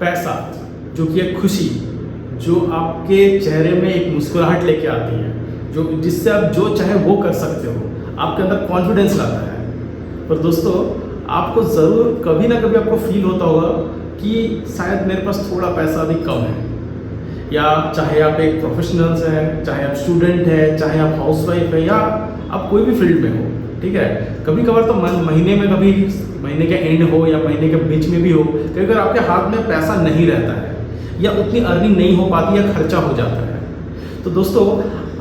पैसा जो कि एक खुशी जो आपके चेहरे में एक मुस्कुराहट लेके आती है, जो जिससे आप जो चाहे वो कर सकते हो, आपके अंदर कॉन्फिडेंस लाता है। पर दोस्तों, आपको ज़रूर कभी ना कभी आपको फील होता होगा कि शायद मेरे पास थोड़ा पैसा अभी कम है, या चाहे आप एक प्रोफेशनल्स हैं, चाहे आप स्टूडेंट हैं, चाहे आप हाउसवाइफ है, या आप कोई भी फील्ड में हो, ठीक है। कभी कभार तो महीने में, कभी महीने के एंड हो या महीने के बीच में भी हो, कभी कभार आपके हाथ में पैसा नहीं रहता है, या उतनी अर्निंग नहीं हो पाती, या खर्चा हो जाता है। तो दोस्तों,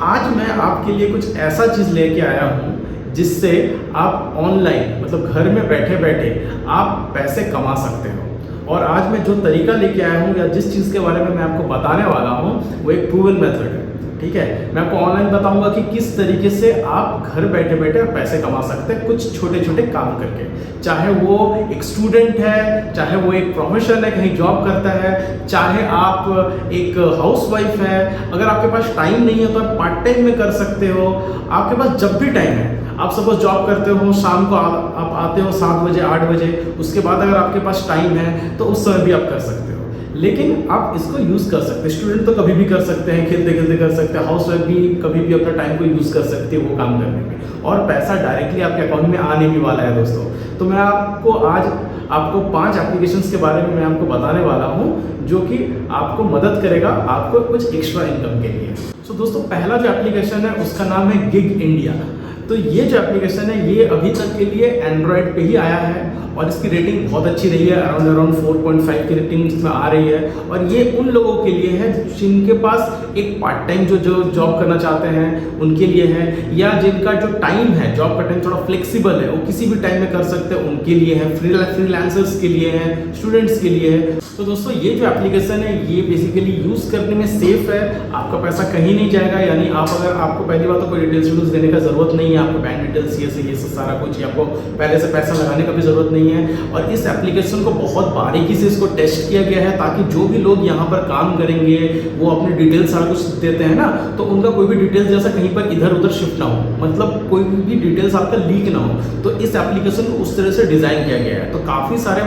आज मैं आपके लिए कुछ ऐसा चीज़ लेके आया हूँ जिससे आप ऑनलाइन, मतलब घर में बैठे बैठे आप पैसे कमा सकते हो। और आज मैं जो तरीका लेके आया हूँ, या जिस चीज़ के बारे में मैं आपको बताने वाला हूँ, वो एक प्रूवन मेथड है, ठीक है। मैं आपको ऑनलाइन बताऊंगा कि किस तरीके से आप घर बैठे बैठे पैसे कमा सकते हैं कुछ छोटे छोटे काम करके। चाहे वो एक स्टूडेंट है, चाहे वो एक प्रोफेशनल है, कहीं जॉब करता है, चाहे आप एक हाउसवाइफ है। अगर आपके पास टाइम नहीं है तो आप पार्ट टाइम में कर सकते हो। आपके पास जब भी टाइम है, आप सपोज जॉब करते हो, शाम को आप आते हो 7 बजे 8 बजे, उसके बाद अगर आपके पास टाइम है तो उस समय भी आप कर सकते हो। लेकिन आप इसको यूज़ कर सकते हैं। स्टूडेंट तो कभी भी कर सकते हैं, खेलते खेलते कर सकते हैं। हाउसवाइफ भी कभी भी अपना टाइम को यूज़ कर सकती है वो काम करने में, और पैसा डायरेक्टली आपके अकाउंट में आने भी वाला है दोस्तों। तो मैं आपको 5 एप्लीकेशंस के बारे में मैं आपको बताने वाला हूँ जो कि आपको मदद करेगा आपको कुछ एक्स्ट्रा इनकम के लिए। सो दोस्तों, पहला जो एप्लीकेशन है उसका नाम है गिग इंडिया। तो ये जो एप्लीकेशन है ये अभी तक के लिए एंड्रॉयड पे ही आया है, और इसकी रेटिंग बहुत अच्छी रही है। अराउंड 4.5 की रेटिंग इसमें आ रही है। और ये उन लोगों के लिए है जिनके पास एक पार्ट टाइम जो जॉब करना चाहते हैं उनके लिए है, या जिनका जो टाइम है, जॉब का टाइम थोड़ा फ्लेक्सिबल है, वो किसी भी टाइम में कर सकते हैं, उनके लिए है। फ्रीलांसर्स के लिए है, स्टूडेंट्स के लिए है। तो दोस्तों, ये जो एप्लीकेशन है ये बेसिकली यूज़ करने में सेफ है। आपका पैसा कहीं नहीं जाएगा, यानी आपको पहली बात तो कोई डिटेल्स देने का जरूरत नहीं है। आपको बैंक डिटेल्स ये सब सारा कुछ, आपको पहले से पैसा लगाने का भी जरूरत नहीं है। और इस एप्लीकेशन को बहुत बारीकी से इसको टेस्ट किया गया है, ताकि जो भी लोग यहाँ पर काम करेंगे वो अपने डिटेल्स सारा कुछ देते हैं ना, तो उनका कोई भी डिटेल्स जैसा कहीं पर इधर उधर शिफ्ट ना हो, मतलब कोई भी डिटेल्स आपका लीक ना हो। तो इस एप्लीकेशन को उस तरह से डिज़ाइन किया गया है। तो काफ़ी सारे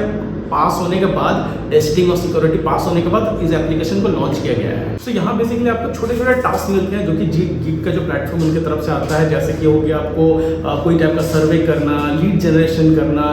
पास होने के बाद, टेस्टिंग और सिक्योरिटी पास होने के बाद इस एप्लीकेशन को लॉन्च किया गया है। तो यहाँ बेसिकली आपको छोटे छोटे टास्क मिलते हैं जो कि गिग का जो प्लेटफॉर्म उनकी तरफ से आता है। जैसे कि हो गया आपको कोई टाइप का सर्वे करना, लीड जनरेशन करना,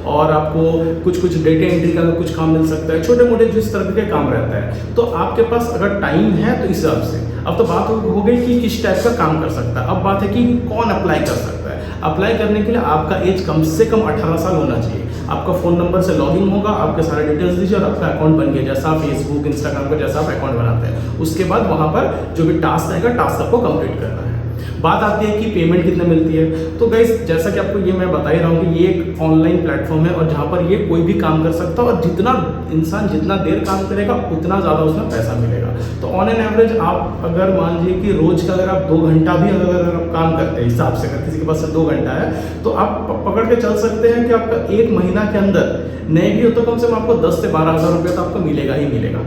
और आपको कुछ डेटा एंट्री का कुछ काम मिल सकता है। छोटे मोटे जिस तरह के काम रहता है, तो आपके पास अगर टाइम है तो इस हिसाब से। अब तो बात हो गई कि किस टाइप का काम कर सकता है। अब बात है कि कौन अप्लाई कर सकता है। अप्लाई करने के लिए आपका एज कम से कम 18 साल होना चाहिए। आपका फ़ोन नंबर से लॉगिन होगा, आपके सारे डिटेल्स दीजिए और आपका अकाउंट बन गया। जैसा आप फेसबुक, इंस्टाग्राम का जैसा आप अकाउंट बनाते हैं, उसके बाद वहाँ पर जो भी टास्क आएगा, टास्क आपको कंप्लीट करना है। बात आती है कि पेमेंट कितना मिलती है। तो गाइस, जैसा कि आपको ये मैं बता ही रहा हूँ कि ये एक ऑनलाइन प्लेटफॉर्म है, और जहाँ पर ये कोई भी काम कर सकता है, और जितना इंसान जितना देर काम करेगा उतना ज़्यादा उसमें पैसा मिलेगा। तो ऑन एन एवरेज आप अगर मान लीजिए कि रोज़ का अगर आप 2 घंटा भी अगर आप काम करते हैं हिसाब से, अगर किसी के पास से 2 घंटा है, तो आप पकड़ के चल सकते हैं कि आपका 1 महीना के अंदर नहीं भी हो तो कम से कम आपको 10 से 12 हज़ार रुपये तो आपको मिलेगा ही मिलेगा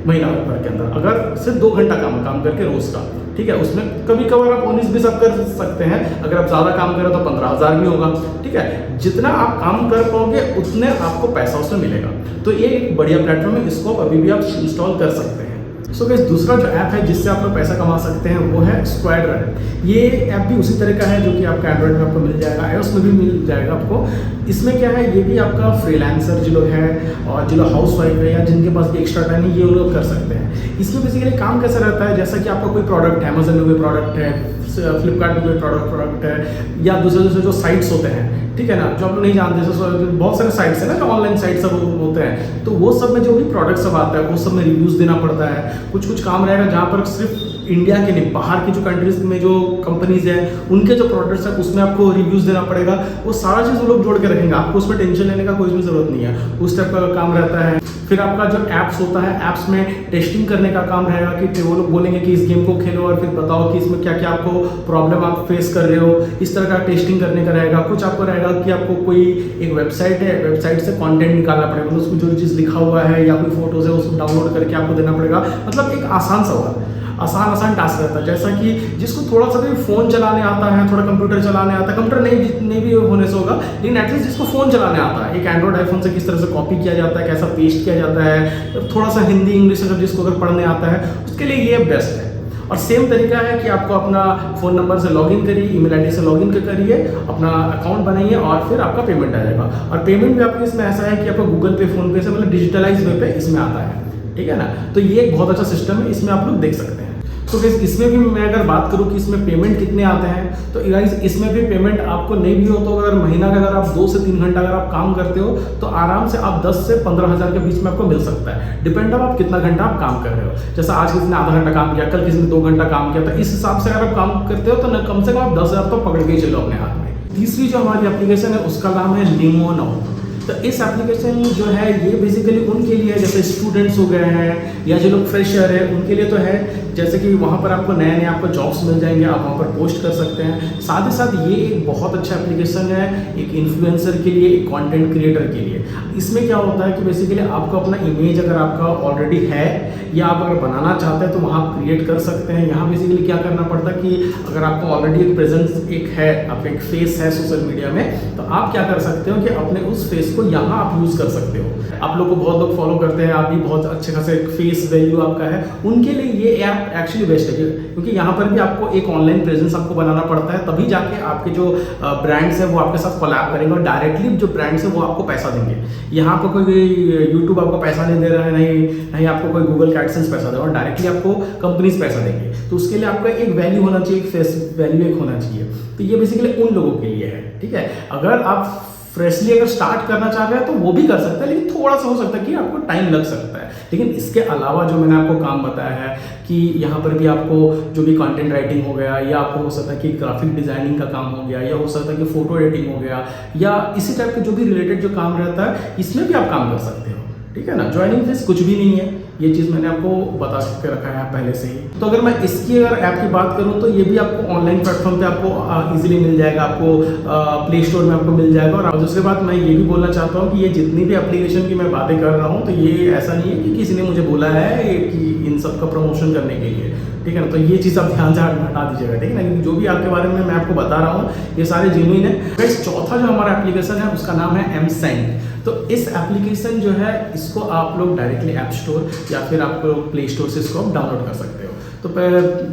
महीना भर के अंदर, अगर सिर्फ 2 घंटा काम करके रोज़ का, ठीक है। उसमें कभी कभार आप 19 भी सब कर सकते हैं। अगर आप ज़्यादा काम करें तो 15,000 भी होगा, ठीक है। जितना आप काम कर पाओगे उतने आपको पैसा उसमें मिलेगा। तो ये एक बढ़िया प्लेटफॉर्म है, इसको अभी भी आप इंस्टॉल कर सकते हैं। सो गाइस, दूसरा जो ऐप है जिससे आप लोग पैसा कमा सकते हैं वो है स्क्वाड रन। ये ऐप भी उसी तरह का है जो कि आपका एंड्रॉइड में आपको मिल जाएगा, iOS में भी मिल जाएगा आपको। इसमें क्या है, ये भी आपका फ्रीलांसर जो लोग हैं और जो लोग हाउसवाइफ है या जिनके पास भी एक्स्ट्रा टाइम है, ये लोग कर सकते हैं। इसमें बेसिकली काम कैसा रहता है, जैसा कि आपका कोई प्रोडक्ट है, अमेजन में कोई प्रोडक्ट है, फ्लिपकार्ट में कोई प्रोडक्ट है, या दूसरे जो साइट्स होते हैं, ठीक है ना, जो आप लोग नहीं जानते, बहुत सारे साइट्स हैं ना, जो ऑनलाइन साइट सब होते हैं। तो वो सब में जो भी प्रोडक्ट सब आता है वो सब में रिव्यूज़ देना पड़ता है। कुछ काम रहेगा जहाँ पर सिर्फ इंडिया के नहीं, बाहर की जो कंट्रीज में जो कंपनीज हैं उनके जो प्रोडक्ट्स हैं उसमें आपको रिव्यूज़ देना पड़ेगा। वो सारा चीज़ वो लोग जोड़ के रखेंगे, आपको उसमें टेंशन लेने का कोई भी ज़रूरत नहीं है। उस टाइप का काम रहता है। फिर आपका जो ऐप्स होता है, ऐप्स में टेस्टिंग करने का काम रहेगा कि वो लोग बोलेंगे कि इस गेम को खेलो और फिर बताओ कि इसमें क्या क्या आपको प्रॉब्लम आप फेस कर रहे हो, इस तरह का टेस्टिंग करने का रहेगा। कुछ आपको रहेगा कि आपको कोई एक वेबसाइट है, वेबसाइट से कंटेंट निकालना पड़ेगा, मतलब उसमें जो चीज़ लिखा हुआ है या कोई फोटोज़ है उसको डाउनलोड करके आपको देना पड़ेगा। मतलब एक आसान सा होगा। आसान आसान टास्क रहता है। जैसा कि जिसको थोड़ा सा भी फ़ोन चलाने आता है, थोड़ा कंप्यूटर चलाने आता है, कंप्यूटर नहीं भी होने से होगा, लेकिन एटलीस्ट जिसको फ़ोन चलाने आता है, एक एंड्रॉइड आईफोन से किस तरह से कॉपी किया जाता है, कैसा पेस्ट किया जाता है, थोड़ा सा हिंदी इंग्लिश अगर जिसको अगर पढ़ने आता है, उसके लिए ये बेस्ट है। और सेम तरीका है कि आपको अपना फ़ोन नंबर से लॉगिन करिए, ईमेल आईडी से लॉगिन करिए, अपना अकाउंट बनाइए और फिर आपका पेमेंट आ जाएगा। और पेमेंट भी आपके इसमें ऐसा है कि आपको गूगल पे, फ़ोन पे से मतलब डिजिटलाइज वे पे इसमें आता है, ठीक है ना। तो ये एक बहुत अच्छा सिस्टम है, इसमें आप लोग देख सकते हैं। तो गाइस इसमें भी मैं अगर बात करूँ कि इसमें पेमेंट कितने आते हैं, तो गाइस इसमें भी पेमेंट आपको नहीं भी हो तो अगर महीना का अगर आप 2 से 3 घंटा अगर आप काम करते हो तो आराम से आप 10 से 15 हज़ार के बीच में आपको मिल सकता है। डिपेंड आप कितना घंटा आप काम कर रहे हो। जैसा आज किसी ने आधा घंटा काम किया, कल किसी ने 2 घंटा काम किया, तो इस हिसाब से अगर आप काम करते हो तो कम से कम आप 10,000 तो पकड़ के ही चलो अपने हाथ में। तीसरी जो हमारी एप्लीकेशन है उसका नाम है लिमोनो। तो इस एप्लीकेशन जो है ये बेसिकली उनके लिए जैसे स्टूडेंट्स हो गए हैं या जो लोग फ्रेशर है उनके लिए तो है, जैसे कि वहाँ पर आपको नए आपको जॉब्स मिल जाएंगे, आप वहाँ पर पोस्ट कर सकते हैं। साथ ही साथ ये एक बहुत अच्छा एप्लीकेशन है एक इन्फ्लुएंसर के लिए, एक कंटेंट क्रिएटर के लिए। इसमें क्या होता है कि बेसिकली आपको अपना इमेज अगर आपका ऑलरेडी है या आप अगर बनाना चाहते हैं तो वहाँ आप क्रिएट कर सकते हैं। यहाँ बेसिकली क्या करना पड़ता है कि अगर आपको ऑलरेडी एक प्रेजेंस एक है, आपका एक फेस है सोशल मीडिया में, तो आप क्या कर सकते हो कि अपने उस फेस को यहाँ आप यूज़ कर सकते हो। आप लोग को बहुत लोग फॉलो करते हैं, आप भी बहुत अच्छे खासे फेस वैल्यू आपका है, उनके लिए ये ऐप एक्चुअली बेस्ट है। क्योंकि यहाँ पर भी आपको एक ऑनलाइन प्रेजेंस आपको बनाना पड़ता है, तभी जाके आपके जो ब्रांड्स हैं वो आपके साथ कोलैब करेंगे और डायरेक्टली जो ब्रांड्स है वो आपको पैसा देंगे। यहाँ पर कोई यूट्यूब आपको पैसा नहीं दे रहा है, नहीं आपको कोई गूगल का एडसेंस पैसा दे रहा है, डायरेक्टली आपको कंपनीज पैसा देंगे। तो उसके लिए आपका एक वैल्यू होना चाहिए, एक फेस वैल्यू एक होना चाहिए। तो ये बेसिकली उन लोगों के लिए है, ठीक है। अगर आप फ्रेशली अगर स्टार्ट करना चाह रहे हैं तो वो भी कर सकते हैं, लेकिन थोड़ा सा हो सकता है कि आपको टाइम लग सकता है। लेकिन इसके अलावा जो मैंने आपको काम बताया है कि यहाँ पर भी आपको जो भी कंटेंट राइटिंग हो गया, या आपको हो सकता है कि ग्राफिक डिजाइनिंग का काम हो गया, या हो सकता है कि फोटो एडिटिंग हो गया, या इसी टाइप के जो भी रिलेटेड जो काम रहता है इसमें भी आप काम कर सकते हो, ठीक है ना। ज्वाइनिंग फीस कुछ भी नहीं है, ये चीज़ मैंने आपको बता के रखा है पहले से ही। तो अगर मैं इसकी अगर ऐप की बात करूँ तो ये भी आपको ऑनलाइन प्लेटफॉर्म पे आपको इजीली मिल जाएगा, आपको प्ले स्टोर में आपको मिल जाएगा। और दूसरी बात मैं ये भी बोलना चाहता हूँ कि ये जितनी भी एप्लीकेशन की मैं बातें कर रहा हूँ तो ये ऐसा नहीं है कि किसी ने मुझे बोला है कि इन सब का प्रमोशन करने के लिए, ठीक है ना। तो ये चीज़ आप ध्यान से हटा दीजिएगा, ठीक है ना। जो भी आपके बारे में मैं आपको बता रहा हूँ ये सारे जेन्युइन है। गाइस चौथा जो हमारा एप्लीकेशन है उसका नाम है एमसेंट। तो इस एप्लीकेशन जो है इसको आप लोग डायरेक्टली ऐप स्टोर या फिर आप लोग प्ले स्टोर से इसको आप डाउनलोड कर सकते हो। तो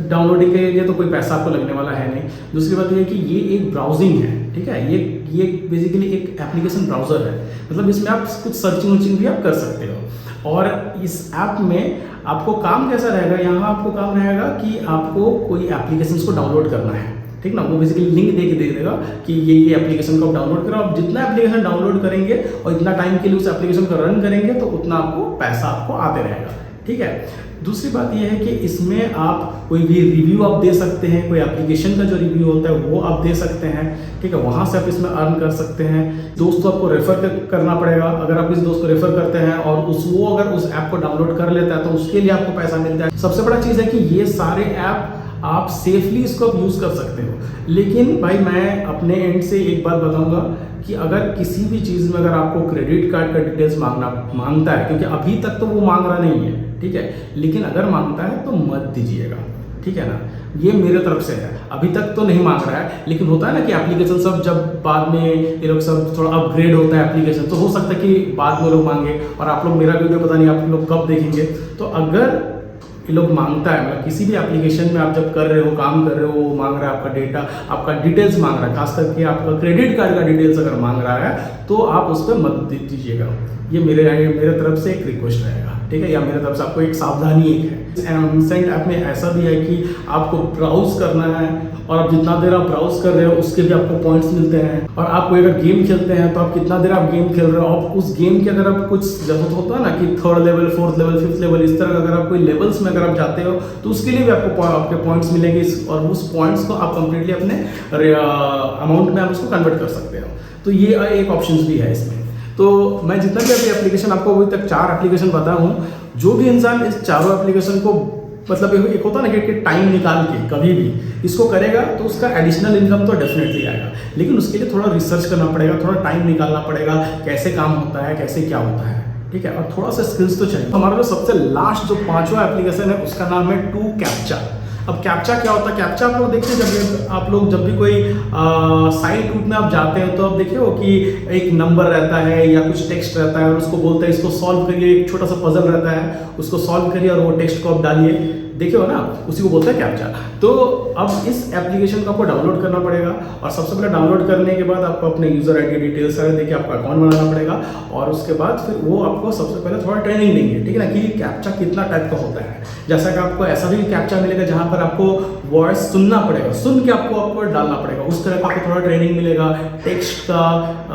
डाउनलोडिंग के लिए तो कोई पैसा आपको लगने वाला है नहीं। दूसरी बात ये है कि ये एक ब्राउजिंग है, ठीक है। ये बेसिकली एक एप्लीकेशन ब्राउजर है, मतलब इसमें आप कुछ सर्चिंग भी आप कर सकते हो। और इस ऐप में आपको काम कैसा रहेगा, यहाँ आपको काम रहेगा कि आपको कोई एप्लीकेशन को डाउनलोड करना है, ठीक ना। वो बेसिकली लिंक दे देगा कि ये एप्लीकेशन को आप डाउनलोड करो। आप जितना एप्लीकेशन डाउनलोड करेंगे और इतना टाइम के लिए उस एप्लीकेशन को रन करेंगे तो उतना आपको पैसा आपको आते रहेगा, ठीक है। दूसरी बात यह है कि इसमें आप कोई भी रिव्यू आप दे सकते हैं, कोई एप्लीकेशन का जो रिव्यू होता है वो आप दे सकते हैं, ठीक है। वहाँ से आप इसमें अर्न कर सकते हैं। दोस्त को आपको रेफर करना पड़ेगा। अगर आप किसी दोस्त को रेफर करते हैं और वो अगर उस ऐप को डाउनलोड कर लेता है तो उसके लिए आपको पैसा मिलता है। सबसे बड़ा चीज़ है कि ये सारे ऐप आप सेफली इसको आप यूज़ कर सकते हो। लेकिन भाई मैं अपने एंड से एक बात बताऊंगा कि अगर किसी भी चीज़ में अगर आपको क्रेडिट कार्ड का डिटेल्स मांगता है, क्योंकि अभी तक तो वो मांग रहा नहीं है, ठीक है, लेकिन अगर मांगता है तो मत दीजिएगा, ठीक है ना। ये मेरे तरफ से है, अभी तक तो नहीं मांग रहा है, लेकिन होता है ना कि एप्लीकेशन सब जब बाद में ये लोग सब थोड़ा अपग्रेड होता है एप्लीकेशन, तो हो सकता है कि बाद में लोग मांगे। और आप लोग मेरा वीडियो पता नहीं आप लोग कब देखेंगे, तो अगर ये लोग मांगता है, मतलब किसी भी एप्लीकेशन में आप जब कर रहे हो, काम कर रहे हो, वो मांग रहा है आपका डेटा, आपका डिटेल्स मांग रहा है, खास करके आपका क्रेडिट कार्ड का डिटेल्स अगर मांग रहा है तो आप उस पर मत दीजिएगा। ये मेरे तरफ से एक रिक्वेस्ट रहेगा, ठीक है, या मेरे तरफ से आपको एक सावधानी एक है। एमसेंट ऐप में ऐसा भी है कि आपको ब्राउज करना है और आप जितना देर आप ब्राउज कर रहे हो उसके भी आपको पॉइंट्स मिलते हैं। और आप कोई अगर गेम खेलते हैं तो आप कितना देर आप गेम खेल रहे हो, आप उस गेम के अगर आप कुछ जैसा होता है ना कि 3rd level 4th level 5th level इस तरह अगर आप कोई लेवल्स में अगर आप जाते हो तो उसके लिए भी आपको आपके पॉइंट्स मिलेंगे और उस पॉइंट्स को आप कंप्लीटली अपने अमाउंट में आप उसको कन्वर्ट कर सकते हो। तो ये एक ऑप्शन भी है इसमें। तो मैं जितना भी अभी एप्लीकेशन आपको अभी तक 4 एप्लीकेशन बताया हूँ, जो भी इंसान इस चारों एप्लीकेशन को मतलब एक होता है ना कि टाइम निकाल के कभी भी इसको करेगा तो उसका एडिशनल इनकम तो डेफिनेटली आएगा, लेकिन उसके लिए थोड़ा रिसर्च करना पड़ेगा, थोड़ा टाइम निकालना पड़ेगा, कैसे काम होता है, कैसे क्या होता है, ठीक है, और थोड़ा सा स्किल्स तो चाहिए। हमारा जो सबसे लास्ट जो पांचवा एप्लीकेशन है उसका नाम है टू कैप्चा। अब कैप्चा क्या होता है? कैप्चा आप लोग देखिए, जब आप लोग जब भी कोई साइट रूट में आप जाते हैं तो आप देखिए हो कि एक नंबर रहता है या कुछ टेक्स्ट रहता है और उसको बोलते हैं इसको सॉल्व करिए, एक छोटा सा पजल रहता है उसको सॉल्व करिए और वो टेक्स्ट को आप डालिए, देखे हो ना, उसी को बोलते हैं कैप्चा। तो अब इस एप्लीकेशन को आपको डाउनलोड करना पड़ेगा और सबसे पहले डाउनलोड करने के बाद आपको अपने यूजर आईडी डिटेल्स सारे देके आपका अकाउंट बनाना पड़ेगा और उसके बाद फिर वो आपको सबसे पहले थोड़ा ट्रेनिंग देंगे, ठीक है ना, कि कैप्चा कितना टाइप का होता है। जैसा कि आपको ऐसा भी कैप्चा मिलेगा जहां पर आपको वॉइस सुनना पड़ेगा, सुन के आपको डालना पड़ेगा, उस तरह का आपको थोड़ा ट्रेनिंग मिलेगा। टेक्स्ट का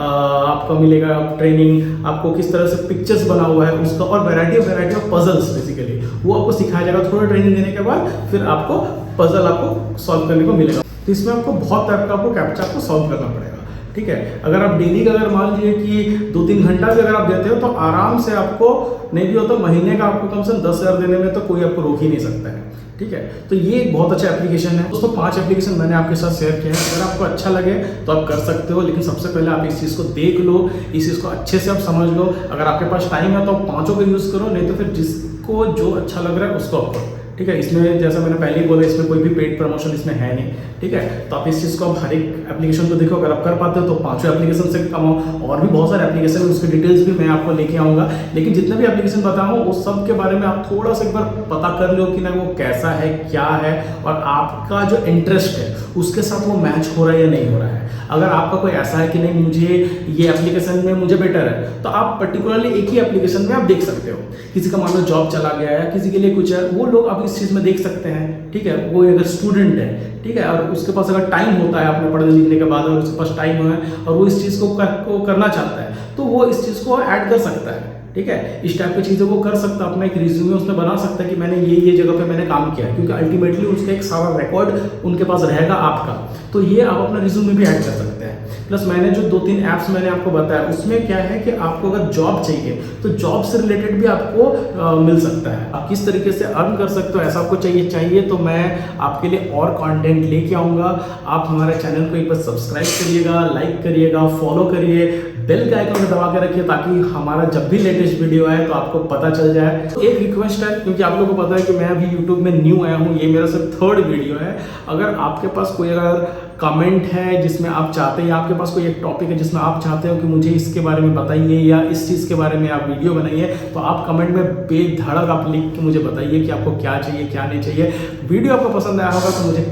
आपको मिलेगा ट्रेनिंग, आपको किस तरह से पिक्चर्स बना हुआ है उसका, और वैरायटी ऑफ पजल्स बेसिकली वो आपको सिखाया जाएगा। थोड़ा ट्रेनिंग देने के बाद फिर आपको पजल आपको सॉल्व करने को मिलेगा। तो इसमें आपको बहुत टाइप का आपको कैप्चा को सॉल्व करना पड़ेगा, ठीक है। अगर आप डेली का अगर मान लीजिए कि 2-3 घंटा भी अगर आप देते हो तो आराम से आपको, नहीं भी हो तो महीने का आपको कम से कम 10,000 देने में तो कोई आपको रोक ही नहीं सकता है, ठीक है। तो ये एक बहुत अच्छा एप्लीकेशन है दोस्तों। 5 एप्लीकेशन मैंने आपके साथ शेयर किया है, अगर आपको अच्छा लगे तो आप कर सकते हो, लेकिन सबसे पहले आप इस चीज़ को देख लो, इस चीज़ को अच्छे से आप समझ लो। अगर आपके पास टाइम है तो आप 5 का यूज़ करो, नहीं तो फिर जिसको जो अच्छा लग रहा है उसको आप करो, ठीक है। इसमें जैसा मैंने पहले ही बोला, इसमें कोई भी पेड प्रमोशन इसमें है नहीं, ठीक है। तो आप इस चीज़ को आप हर एक एप्लीकेशन को देखो, अगर आप कर पाते हो तो 5 एप्लीकेशन से कमाओ। और भी बहुत सारे एप्लीकेशन है, उसकी डिटेल्स भी मैं आपको लेके आऊँगा, लेकिन जितने भी एप्लीकेशन बताऊँ उस सब के बारे में आप थोड़ा सा एक बार पता कर लो कि ना वो कैसा है, क्या है, और आपका जो इंटरेस्ट है उसके साथ वो मैच हो रहा है या नहीं हो रहा है। अगर आपका कोई ऐसा है कि नहीं मुझे ये एप्लीकेशन में मुझे बेटर है, तो आप पर्टिकुलरली एक ही एप्लीकेशन में आप देख सकते हो। किसी का मान लो जॉब चला गया है, किसी के लिए कुछ है, वो लोग आप इस चीज़ में देख सकते हैं, ठीक है। वो अगर स्टूडेंट है, ठीक है, और उसके पास अगर टाइम होता है अपने पढ़ने लिखने के बाद, और उसके पास टाइम है और वो इस चीज़ को करना चाहता है, तो वो इस चीज़ को ऐड कर सकता है, ठीक है। इस टाइप की चीज़ें वो कर सकता है, अपना एक रिज्यूमे उसमें बना सकता है कि मैंने ये जगह पे मैंने काम किया है, क्योंकि अल्टीमेटली उसका एक सारा रिकॉर्ड उनके पास रहेगा आपका। तो ये आप अपना रिज्यूमे भी ऐड कर सकते हैं। प्लस मैंने जो 2-3 ऐप्स मैंने आपको बताया, उसमें क्या है कि आपको अगर जॉब चाहिए तो जॉब से रिलेटेड भी आपको मिल सकता है। आप किस तरीके से अर्न कर सकते हो, ऐसा आपको चाहिए तो मैं आपके लिए और कंटेंट लेके आऊँगा। आप हमारे चैनल को एक बार सब्सक्राइब करिएगा, लाइक करिएगा, फॉलो करिए, बेल के आइकन को दबा के रखिए ताकि हमारा जब भी लेटेस्ट वीडियो आए तो आपको पता चल जाए। तो एक रिक्वेस्ट है, क्योंकि आप लोगों को पता है कि मैं अभी यूट्यूब में न्यू आया हूँ, ये मेरा सिर्फ 3rd वीडियो है। अगर आपके पास कोई अगर कमेंट है जिसमें आप चाहते हैं, या आपके पास कोई एक टॉपिक है जिसमें आप चाहते हो कि मुझे इसके बारे में बताइए या इस चीज़ के बारे में आप वीडियो बनाइए, तो आप कमेंट में बेधड़क आप लिख के मुझे बताइए कि आपको क्या चाहिए क्या नहीं चाहिए। वीडियो आपको पसंद आया होगा तो मुझे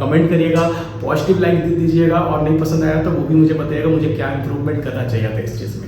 कमेंट करिएगा, पॉजिटिव लाइक दे दीजिएगा, और नहीं पसंद आया तो वो भी मुझे बताइएगा मुझे क्या इंप्रूवमेंट करना चाहिए था इस चीज़ में।